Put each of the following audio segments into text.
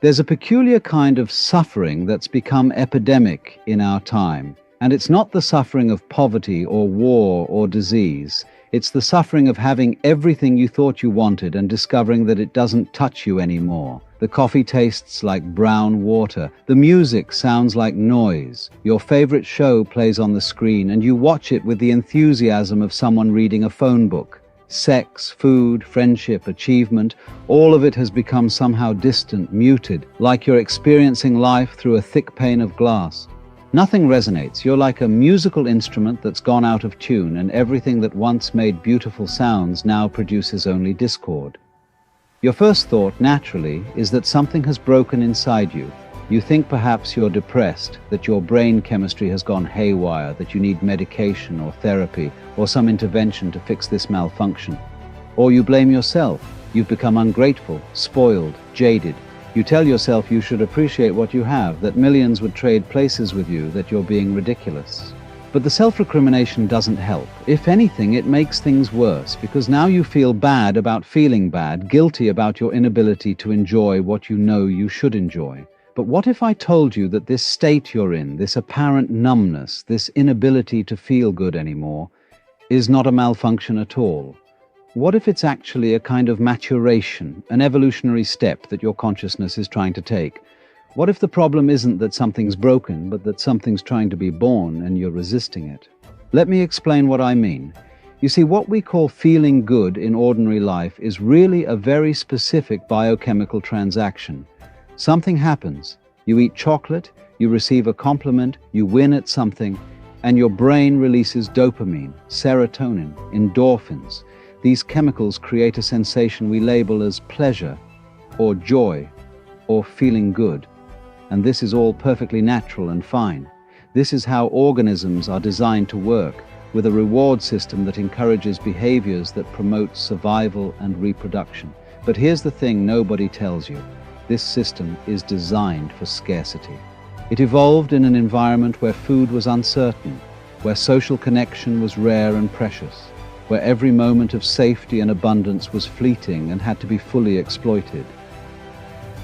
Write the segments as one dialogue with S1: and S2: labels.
S1: There's a peculiar kind of suffering that's become epidemic in our time. And it's not the suffering of poverty or war or disease. It's the suffering of having everything you thought you wanted and discovering that it doesn't touch you anymore. The coffee tastes like brown water. The music sounds like noise. Your favorite show plays on the screen and you watch it with the enthusiasm of someone reading a phone book. Sex, food, friendship, achievement, all of it has become somehow distant, muted, like you're experiencing life through a thick pane of glass. Nothing resonates. You're like a musical instrument that's gone out of tune, and everything that once made beautiful sounds now produces only discord. Your first thought, naturally, is that something has broken inside you. You think perhaps you're depressed, that your brain chemistry has gone haywire, that you need medication or therapy or some intervention to fix this malfunction. Or you blame yourself. You've become ungrateful, spoiled, jaded. You tell yourself you should appreciate what you have, that millions would trade places with you, that you're being ridiculous. But the self-recrimination doesn't help. If anything, it makes things worse, because now you feel bad about feeling bad, guilty about your inability to enjoy what you know you should enjoy. But what if I told you that this state you're in, this apparent numbness, this inability to feel good anymore, is not a malfunction at all? What if it's actually a kind of maturation, an evolutionary step that your consciousness is trying to take? What if the problem isn't that something's broken, but that something's trying to be born and you're resisting it? Let me explain what I mean. You see, what we call feeling good in ordinary life is really a very specific biochemical transaction. Something happens. You eat chocolate, you receive a compliment, you win at something, and your brain releases dopamine, serotonin, endorphins. These chemicals create a sensation we label as pleasure, or joy, or feeling good. And this is all perfectly natural and fine. This is how organisms are designed to work, with a reward system that encourages behaviors that promote survival and reproduction. But here's the thing nobody tells you. This system is designed for scarcity. It evolved in an environment where food was uncertain, where social connection was rare and precious, where every moment of safety and abundance was fleeting and had to be fully exploited.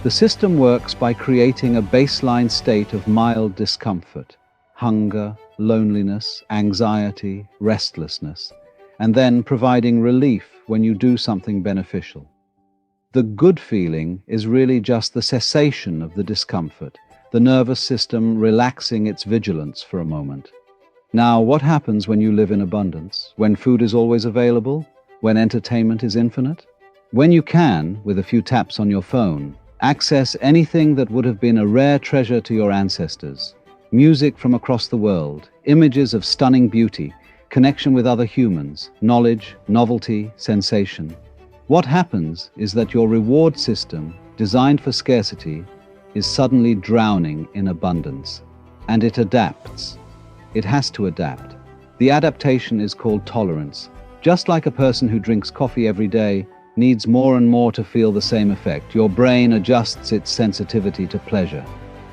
S1: The system works by creating a baseline state of mild discomfort, hunger, loneliness, anxiety, restlessness, and then providing relief when you do something beneficial. The good feeling is really just the cessation of the discomfort, the nervous system relaxing its vigilance for a moment. Now, what happens when you live in abundance? When food is always available? When entertainment is infinite? When you can, with a few taps on your phone, access anything that would have been a rare treasure to your ancestors. Music from across the world, images of stunning beauty, connection with other humans, knowledge, novelty, sensation. What happens is that your reward system, designed for scarcity, is suddenly drowning in abundance. And it adapts. It has to adapt. The adaptation is called tolerance. Just like a person who drinks coffee every day needs more and more to feel the same effect, your brain adjusts its sensitivity to pleasure.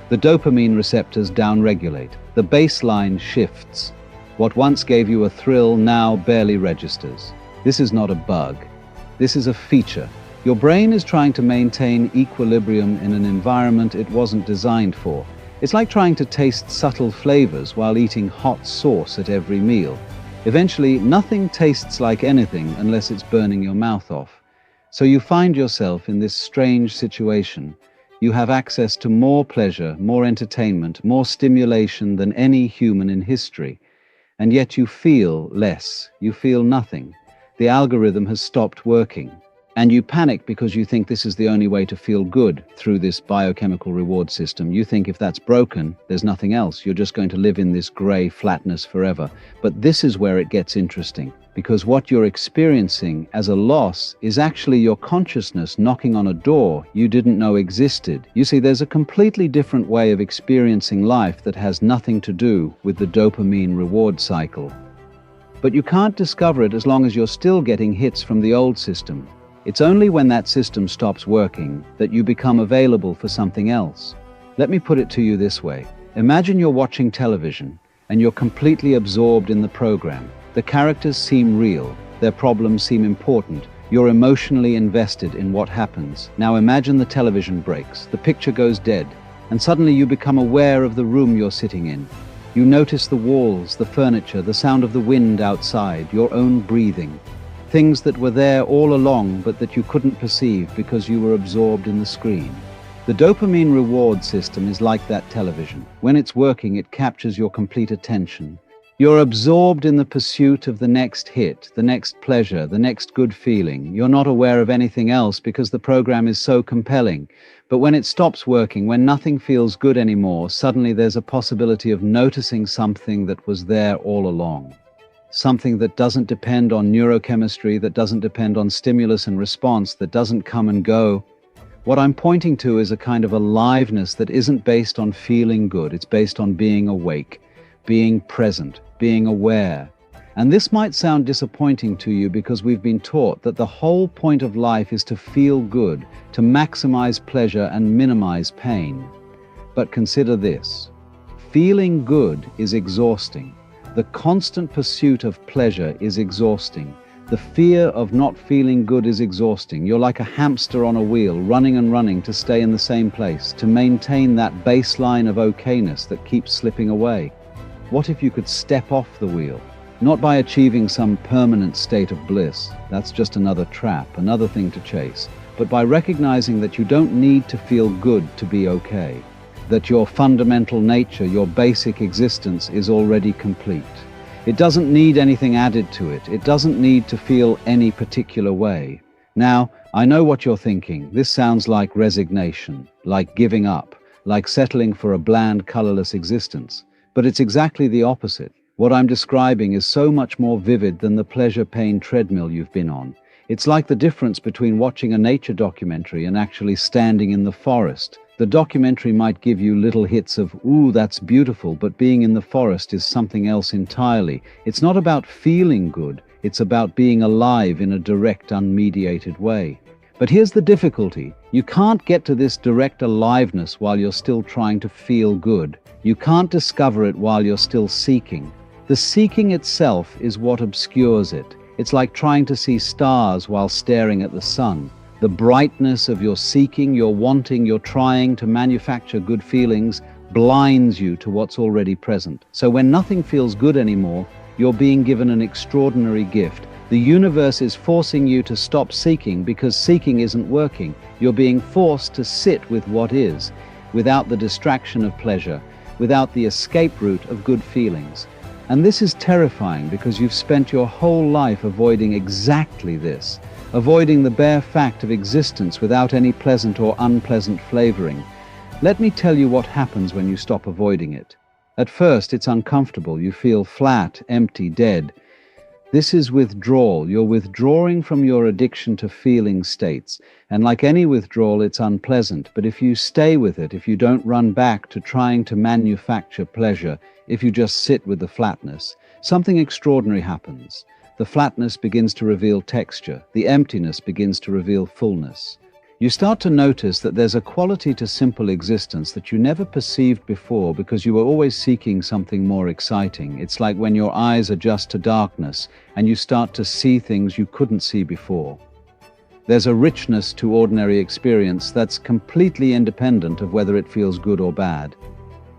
S1: The dopamine receptors downregulate. The baseline shifts. What once gave you a thrill now barely registers. This is not a bug. This is a feature. Your brain is trying to maintain equilibrium in an environment it wasn't designed for. It's like trying to taste subtle flavors while eating hot sauce at every meal. Eventually, nothing tastes like anything unless it's burning your mouth off. So you find yourself in this strange situation. You have access to more pleasure, more entertainment, more stimulation than any human in history. And yet you feel less. You feel nothing. The algorithm has stopped working. And you panic because you think this is the only way to feel good through this biochemical reward system. You think if that's broken, there's nothing else. You're just going to live in this gray flatness forever. But this is where it gets interesting, because what you're experiencing as a loss is actually your consciousness knocking on a door you didn't know existed. You see, there's a completely different way of experiencing life that has nothing to do with the dopamine reward cycle. But you can't discover it as long as you're still getting hits from the old system. It's only when that system stops working that you become available for something else. Let me put it to you this way. Imagine you're watching television and you're completely absorbed in the program. The characters seem real, their problems seem important, You're emotionally invested in what happens. Now imagine the television breaks, the picture goes dead, and suddenly you become aware of the room you're sitting in. You notice the walls, the furniture, the sound of the wind outside, your own breathing. Things that were there all along but that you couldn't perceive because you were absorbed in the screen. The dopamine reward system is like that television. When it's working, it captures your complete attention. You're absorbed in the pursuit of the next hit, the next pleasure, the next good feeling. You're not aware of anything else because the program is so compelling. But when it stops working, when nothing feels good anymore, suddenly there's a possibility of noticing something that was there all along. Something that doesn't depend on neurochemistry, that doesn't depend on stimulus and response, that doesn't come and go. What I'm pointing to is a kind of aliveness that isn't based on feeling good. It's based on being awake, being present, being aware. And this might sound disappointing to you because we've been taught that the whole point of life is to feel good, to maximize pleasure and minimize pain. But consider this. Feeling good is exhausting. The constant pursuit of pleasure is exhausting. The fear of not feeling good is exhausting. You're like a hamster on a wheel, running and running to stay in the same place, to maintain that baseline of okayness that keeps slipping away. What if you could step off the wheel? Not by achieving some permanent state of bliss, that's just another trap, another thing to chase, but by recognizing that you don't need to feel good to be okay, that your fundamental nature, your basic existence is already complete. It doesn't need anything added to it. It doesn't need to feel any particular way. Now, I know what you're thinking. This sounds like resignation, like giving up, like settling for a bland, colorless existence. But it's exactly the opposite. What I'm describing is so much more vivid than the pleasure-pain treadmill you've been on. It's like the difference between watching a nature documentary and actually standing in the forest. The documentary might give you little hits of, ooh, that's beautiful, but being in the forest is something else entirely. It's not about feeling good, it's about being alive in a direct, unmediated way. But here's the difficulty. You can't get to this direct aliveness while you're still trying to feel good. You can't discover it while you're still seeking. The seeking itself is what obscures it. It's like trying to see stars while staring at the sun. The brightness of your seeking, your wanting, your trying to manufacture good feelings blinds you to what's already present. So when nothing feels good anymore, you're being given an extraordinary gift. The universe is forcing you to stop seeking because seeking isn't working. You're being forced to sit with what is, without the distraction of pleasure, without the escape route of good feelings. And this is terrifying because you've spent your whole life avoiding exactly this, avoiding the bare fact of existence without any pleasant or unpleasant flavoring. Let me tell you what happens when you stop avoiding it. At first, it's uncomfortable. You feel flat, empty, dead. This is withdrawal. You're withdrawing from your addiction to feeling states. And like any withdrawal, it's unpleasant. But if you stay with it, if you don't run back to trying to manufacture pleasure, if you just sit with the flatness, something extraordinary happens. The flatness begins to reveal texture. The emptiness begins to reveal fullness. You start to notice that there's a quality to simple existence that you never perceived before because you were always seeking something more exciting. It's like when your eyes adjust to darkness and you start to see things you couldn't see before. There's a richness to ordinary experience that's completely independent of whether it feels good or bad.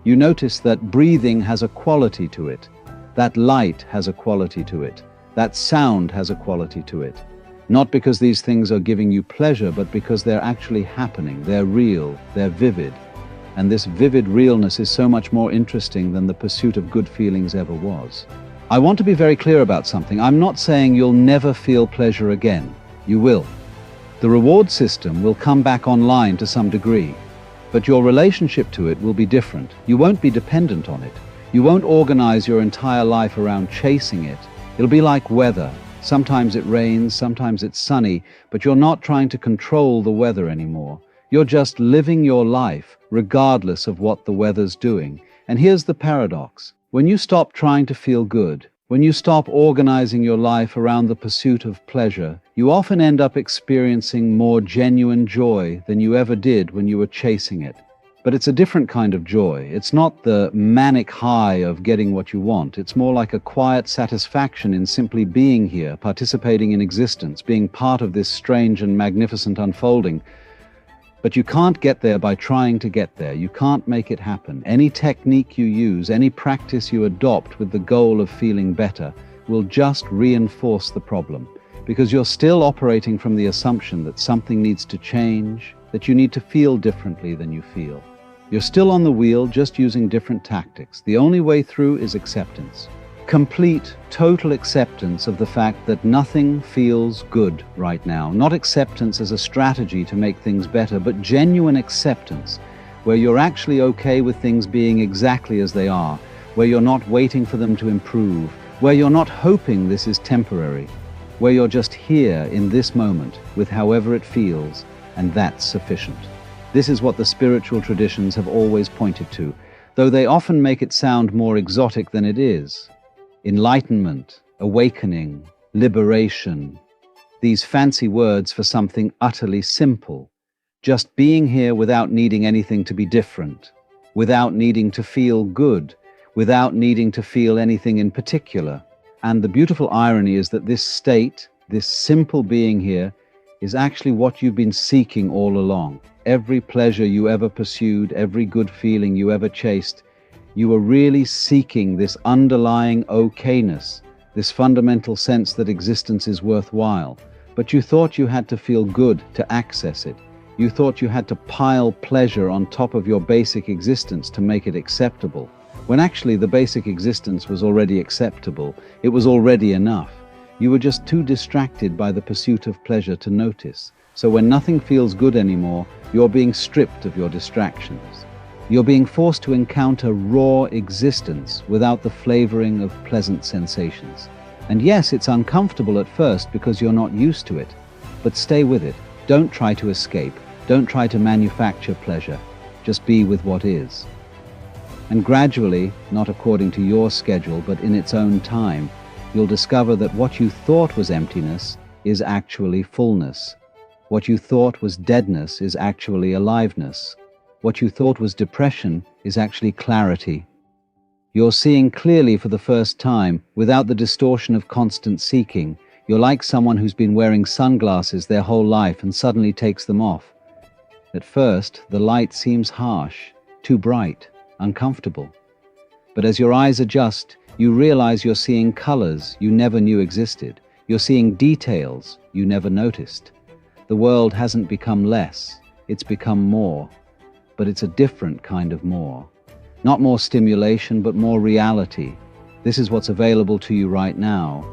S1: You notice that breathing has a quality to it, that light has a quality to it, that sound has a quality to it. Not because these things are giving you pleasure, but because they're actually happening. They're real, they're vivid. And this vivid realness is so much more interesting than the pursuit of good feelings ever was. I want to be very clear about something. I'm not saying you'll never feel pleasure again. You will. The reward system will come back online to some degree, but your relationship to it will be different. You won't be dependent on it. You won't organize your entire life around chasing it. It'll be like weather. Sometimes it rains, sometimes it's sunny, but you're not trying to control the weather anymore. You're just living your life, regardless of what the weather's doing. And here's the paradox. When you stop trying to feel good, when you stop organizing your life around the pursuit of pleasure, you often end up experiencing more genuine joy than you ever did when you were chasing it. But it's a different kind of joy. It's not the manic high of getting what you want. It's more like a quiet satisfaction in simply being here, participating in existence, being part of this strange and magnificent unfolding. But you can't get there by trying to get there. You can't make it happen. Any technique you use, any practice you adopt with the goal of feeling better will just reinforce the problem, because you're still operating from the assumption that something needs to change, that you need to feel differently than you feel. You're still on the wheel, just using different tactics. The only way through is acceptance. Complete, total acceptance of the fact that nothing feels good right now. Not acceptance as a strategy to make things better, but genuine acceptance, where you're actually okay with things being exactly as they are, where you're not waiting for them to improve, where you're not hoping this is temporary, where you're just here in this moment with however it feels, and that's sufficient. This is what the spiritual traditions have always pointed to, though they often make it sound more exotic than it is. Enlightenment, awakening, liberation. These fancy words for something utterly simple. Just being here without needing anything to be different, without needing to feel good, without needing to feel anything in particular. And the beautiful irony is that this state, this simple being here, is actually what you've been seeking all along. Every pleasure you ever pursued, every good feeling you ever chased, you were really seeking this underlying okayness, this fundamental sense that existence is worthwhile. But you thought you had to feel good to access it. You thought you had to pile pleasure on top of your basic existence to make it acceptable, when actually the basic existence was already acceptable. It was already enough. You were just too distracted by the pursuit of pleasure to notice. So when nothing feels good anymore, you're being stripped of your distractions. You're being forced to encounter raw existence without the flavoring of pleasant sensations. And yes, it's uncomfortable at first because you're not used to it, but stay with it. Don't try to escape. Don't try to manufacture pleasure. Just be with what is. And gradually, not according to your schedule, but in its own time, you'll discover that what you thought was emptiness is actually fullness. What you thought was deadness is actually aliveness. What you thought was depression is actually clarity. You're seeing clearly for the first time, without the distortion of constant seeking. You're like someone who's been wearing sunglasses their whole life and suddenly takes them off. At first, the light seems harsh, too bright, uncomfortable. But as your eyes adjust, you realize you're seeing colors you never knew existed. You're seeing details you never noticed. The world hasn't become less, it's become more. But it's a different kind of more. Not more stimulation, but more reality. This is what's available to you right now,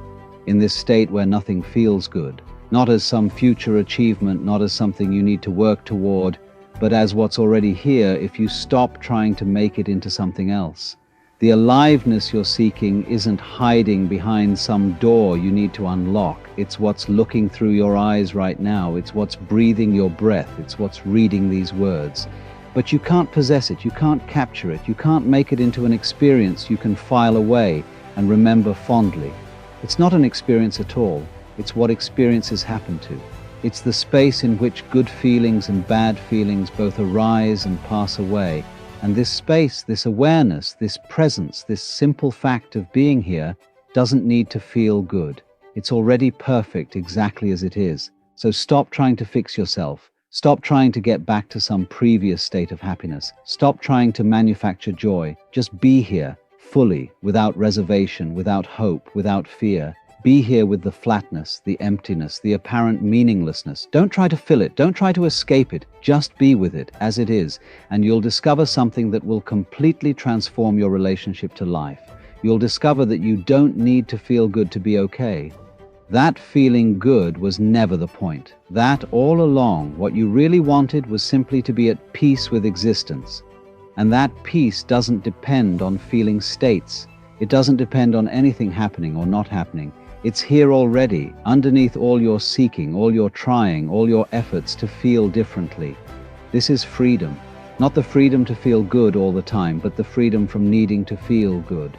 S1: in this state where nothing feels good. Not as some future achievement, not as something you need to work toward, but as what's already here if you stop trying to make it into something else. The aliveness you're seeking isn't hiding behind some door you need to unlock. It's what's looking through your eyes right now. It's what's breathing your breath. It's what's reading these words. But you can't possess it. You can't capture it. You can't make it into an experience you can file away and remember fondly. It's not an experience at all. It's what experiences happen to. It's the space in which good feelings and bad feelings both arise and pass away. And this space, this awareness, this presence, this simple fact of being here doesn't need to feel good. It's already perfect exactly as it is. So stop trying to fix yourself. Stop trying to get back to some previous state of happiness. Stop trying to manufacture joy. Just be here, fully, without reservation, without hope, without fear. Be here with the flatness, the emptiness, the apparent meaninglessness. Don't try to fill it. Don't try to escape it. Just be with it as it is, and you'll discover something that will completely transform your relationship to life. You'll discover that you don't need to feel good to be okay. That feeling good was never the point. That all along, what you really wanted was simply to be at peace with existence. And that peace doesn't depend on feeling states. It doesn't depend on anything happening or not happening. It's here already, underneath all your seeking, all your trying, all your efforts to feel differently. This is freedom. Not the freedom to feel good all the time, but the freedom from needing to feel good.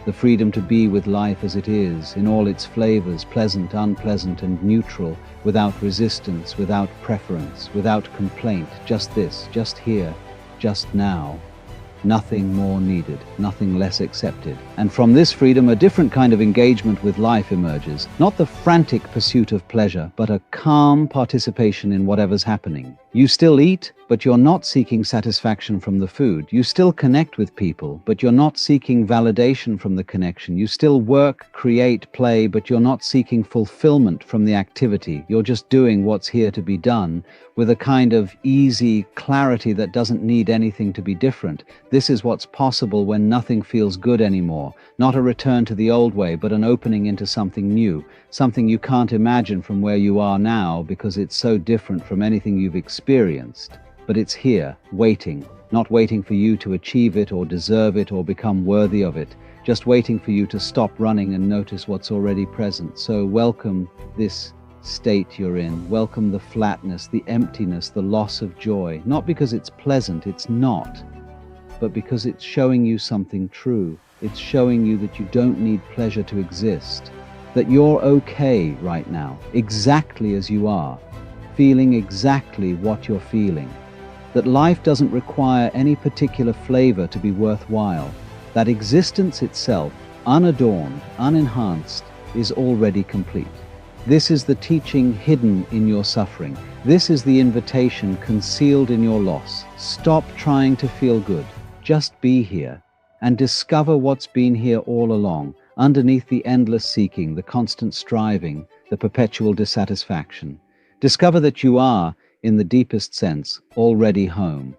S1: The freedom to be with life as it is, in all its flavors, pleasant, unpleasant, and neutral, without resistance, without preference, without complaint, just this, just here. just now. Nothing more needed, nothing less accepted. And from this freedom, a different kind of engagement with life emerges. Not the frantic pursuit of pleasure, but a calm participation in whatever's happening. You still eat, but you're not seeking satisfaction from the food. You still connect with people, but you're not seeking validation from the connection. You still work, create, play, but you're not seeking fulfillment from the activity. You're just doing what's here to be done with a kind of easy clarity that doesn't need anything to be different. This is what's possible when nothing feels good anymore. Not a return to the old way, but an opening into something new, something you can't imagine from where you are now because it's so different from anything you've experienced. But it's here, waiting, not waiting for you to achieve it or deserve it or become worthy of it, just waiting for you to stop running and notice what's already present. So welcome this state you're in. Welcome the flatness, the emptiness, the loss of joy. Not because it's pleasant, it's not, but because it's showing you something true. It's showing you that you don't need pleasure to exist, that you're okay right now, exactly as you are, feeling exactly what you're feeling, that life doesn't require any particular flavor to be worthwhile, that existence itself, unadorned, unenhanced, is already complete. This is the teaching hidden in your suffering. This is the invitation concealed in your loss. Stop trying to feel good. Just be here and discover what's been here all along, underneath the endless seeking, the constant striving, the perpetual dissatisfaction. Discover that you are, in the deepest sense, already home.